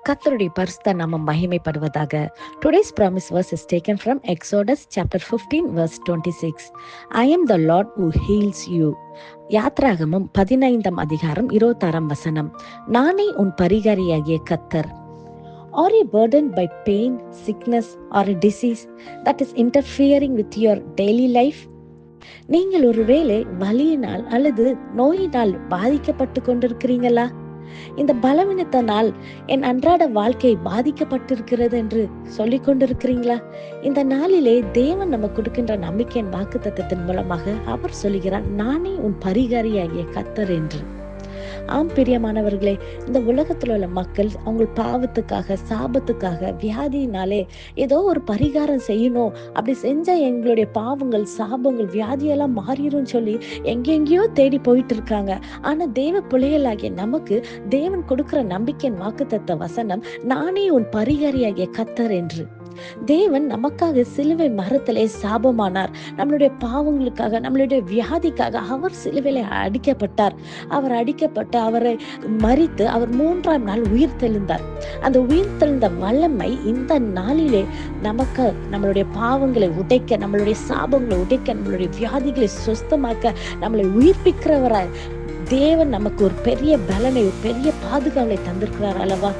கர்த்தருடைய பரிசுத்த நாமம் மகிமைப்படுவதாக. Today's promise verse is taken from Exodus chapter 15 verse 26. I am the Lord who heals you. யாத்ராகமம் 15 அதிகாரம் 26 வசனம். நானே உன் பரிகாரியாகிய கர்த்தர். Are you burdened by pain, sickness or a disease that is interfering with your daily life? நீங்கள் ஒருவேளை வலியினால் அல்லது நோயினால் பாதிக்கப்பட்டு கொண்டிருக்கிறீங்களா? இந்த பலவீனத்தினால் என் அன்றாட வாழ்க்கை பாதிக்கப்பட்டிருக்கிறது என்று சொல்லிக் கொண்டிருக்கிறீங்களா? இந்த நாளிலே தேவன் நம்ம கொடுக்கின்ற நம்பிக்கையின் வாக்குத்தத்தத்தின் மூலமாக அவர் சொல்லுகிறார், நானே உன் பரிகாரியாகிய கர்த்தர் என்று. ஆம் பிரியமானவர்களே, இந்த உலகத்தில் உள்ள மக்கள் அவங்க பாவத்துக்காக, சாபத்துக்காக, வியாதியினாலே ஏதோ ஒரு பரிகாரம் செய்யணும், அப்படி செஞ்சா எங்களுடைய பாவங்கள், சாபங்கள், வியாதியெல்லாம் மாறிடும் சொல்லி எங்கெங்கேயோ தேடி போயிட்டு இருக்காங்க. ஆனா தேவ பிள்ளைகளாகிய நமக்கு தேவன் கொடுக்கிற நம்பிக்கையின் வாக்குத்தத்த வசனம், நானே உன் பரிகாரியாகிய கர்த்தர் என்று. தேவன் நமக்காக சிலுவை மரத்திலே சாபமானார். நம்மளுடைய பாவங்களுக்காக, நம்மளுடைய வியாதிக்காக அவர் சிலுவையிலே அடிக்கப்பட்டார். அவர் அடிக்கப்பட்டு அவரை மரித்து அவர் 3ஆம் நாள் உயிர் தெழுந்தார். அந்த உயிர் தெழுந்த வல்லமை இந்த நாளிலே நமக்கு நம்மளுடைய பாவங்களை உடைக்க, நம்மளுடைய சாபங்களை உடைக்க, நம்மளுடைய வியாதிகளை சுஸ்தமாக்க, நம்மளை உயிர்ப்பிக்கிறவராய் தேவன் நமக்கு ஒரு பெரிய பலனை, ஒரு பெரிய பாதுகாவலை தந்திருக்கிறார் அல்லவா?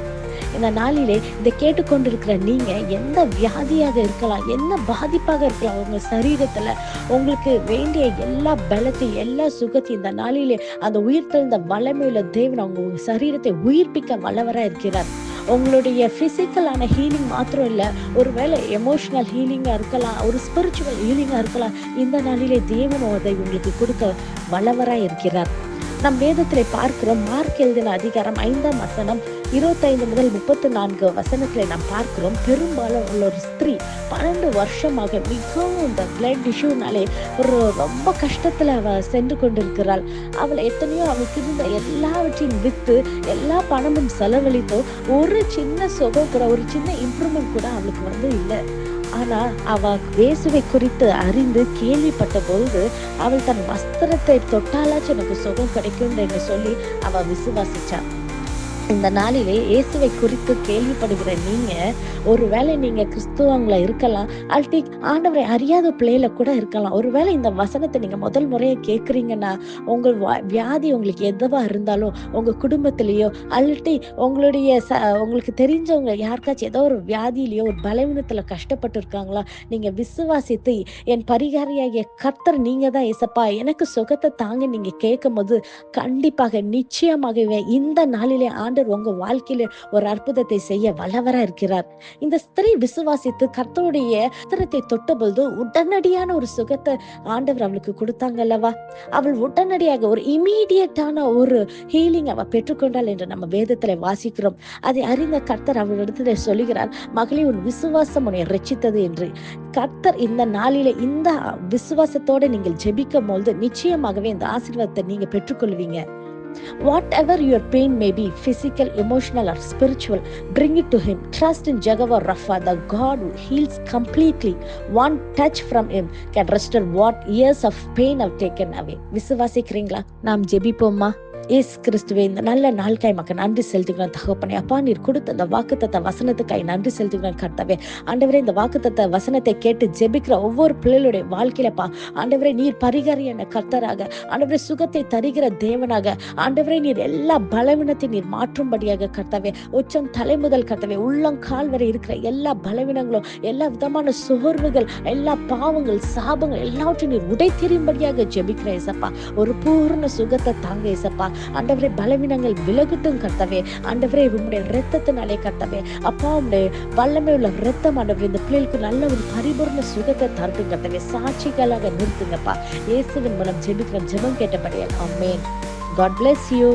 இந்த நாளிலே இதை கேட்டுக்கொண்டிருக்கிற நீங்க எந்த வியாதியாக இருக்கலாம், என்ன பாதிப்பாக இருக்கலாம், உங்க சரீரத்துல உங்களுக்கு வேண்டிய எல்லா பலத்தையும், எல்லா சுகத்தையும் இந்த நாளிலே அந்த உயிர் தெழுந்த வல்லமையுள்ள தேவன் உங்க சரீரத்தை உயிர்ப்பிக்க வல்லவரா இருக்கிறார். உங்களுடைய பிசிக்கலான ஹீலிங் மாத்திரம் இல்ல, ஒருவேளை எமோஷனல் ஹீலிங்கா இருக்கலாம், ஒரு ஸ்பிரிச்சுவல் ஹீலிங்கா இருக்கலாம். இந்த நாளிலே தேவன் அதை உங்களுக்கு கொடுக்க வல்லவரா இருக்கிறார். நம் வேதத்திலே பார்க்கிறோம், மார்க் எழுதின அதிகாரம் 5ஆம் வசனம் 25 முதல் 34 வசனத்திலே நாம் பார்க்கிறோம், பெரும்பாலும் உள்ள ஒரு ஸ்திரீ 12 வருஷமாக மிகவும் இந்த பிளட் இஷ்யூனாலே ரொம்ப கஷ்டத்துல அவ சென்று கொண்டிருக்கிறாள். அவள் எத்தனையோ அவளுக்கு இருந்த எல்லாவற்றையும் வித்து எல்லா பணமும் செலவழித்தோ ஒரு சின்ன சுகம் கூட, ஒரு சின்ன இம்ப்ரூவ்மெண்ட் கூட அவளுக்கு இல்லை. ஆனா அவ இயேசுவை குறித்து அறிந்து கேள்விப்பட்ட பொழுது அவள் தன் வஸ்திரத்தை தொட்டாலாச்சும் எனக்கு சுகம் கிடைக்கும் என்று சொல்லி அவ விசுவாசிச்சா. இந்த நாளிலே இயேசுவை குறித்து கேள்விப்படுகிற நீங்க, ஒருவேளை நீங்க கிறிஸ்துவங்களா இருக்கலாம், அல்டி ஆண்டவரை அறியாத பிள்ளையில கூட இருக்கலாம். ஒருவேளை இந்த வசனத்தை நீங்க முதல் முறையை கேட்குறீங்கன்னா, உங்க வியாதி உங்களுக்கு எதுவா இருந்தாலும், உங்க குடும்பத்திலேயோ அல்லட்டி உங்களுக்கு தெரிஞ்சவங்க யாருக்காச்சும் ஏதோ ஒரு வியாதியிலேயோ ஒரு பலவீனத்துல கஷ்டப்பட்டு இருக்காங்களா, நீங்க விசுவாசித்து என் பரிகாரியாகிய கர்த்தர் நீங்க தான் ஏசப்பா, எனக்கு சுகத்தை தாங்க நீங்க கேட்கும் போது கண்டிப்பாக நிச்சயமாகவே இந்த நாளிலே உங்க வாழ்க்கையில ஒரு அற்புதத்தை செய்ய வல்லவரா இருக்கிறார். இந்த ஸ்திரீ விசுவாசித்து கர்த்தருடைய வஸ்திரத்தை தொட்டபொழுது உடனடியான ஒரு சுகத்தை ஆண்டவர் அவளுக்கு கொடுத்தாங்க அல்லவா? அவள் உடனடியாக ஒரு இமீடியட்டான ஒரு ஹீலிங் அவ பெற்றுக்கொண்டாள் என்று நம்ம வேதத்துல வாசிக்கிறோம். அதை அறிந்த கர்த்தர் அவளிடத்துல சொல்லுகிறார், மகளே உன் விசுவாசம் உன்னை ரட்சித்தது என்று. கர்த்தர் இந்த நாளிலே இந்த விசுவாசத்தோட நீங்கள் ஜெபிக்கும் போது நிச்சயமாகவே இந்த ஆசீர்வாதத்தை நீங்க பெற்றுக்கொள்வீங்க. Whatever your pain may be, physical, emotional or spiritual, bring it to him. Trust in Jehovah Rapha, the God who heals completely. One touch from him can restore what years of pain have taken away. விசுவாசிக்கிறீங்களா? நாம் ஜெபிப்போமா? இயேசு கிறிஸ்துவே, இந்த நல்ல நாளுக்காய் மக்கள் நன்றி செலுத்துகிறேன் தகப்பனே. அப்பா, நீர் கொடுத்த இந்த வாக்குத்தத்த வசனத்துக்காய் நன்றி செலுத்துகிறேன் கர்த்தாவே. ஆண்டவரே, இந்த வாக்குத்தத்த வசனத்தை கேட்டு ஜெபிக்கிற ஒவ்வொரு பிள்ளைகளுடைய வாழ்க்கையிலப்பா ஆண்டவரே, நீர் பரிகாரியான கர்த்தராக, ஆண்டவரே சுகத்தை தருகிற தேவனாக, ஆண்டவரே நீர் எல்லா பலவீனத்தை நீர் மாற்றும்படியாக கர்த்தாவே, உச்சம் தலை முதல் கர்த்தாவே உள்ளங்கால் வரை இருக்கிற எல்லா பலவீனங்களும், எல்லா விதமான சோர்வுகள், எல்லா பாவங்கள், சாபங்கள் எல்லாவற்றையும் நீர் உடைத்தெறியும்படியாக ஜெபிக்கிற ஏசப்பா. ஒரு பூர்ண சுகத்தை தாங்க ஏசப்பா. ஆண்டவரே, பலவீனங்கள் விலகட்டும் கர்த்தாவே. ஆண்டவரே, உம்முடைய இரத்தத்தினாலே கர்த்தாவே, அப்பா உம்முடைய வல்லமை உள்ள இரத்தம் ஆண்டவரே இந்த பிள்ளைகளுக்கு நல்ல ஒரு பரிபூர்ண சுகத்தை தரட்டும் கர்த்தாவே. சாட்சிகளாக நிறுத்துங்கப்பா. இயேசுவின் மூலம் ஜெபிக்கிறோம், ஜெபம் கேட்டபடியால் ஆமென். God bless you.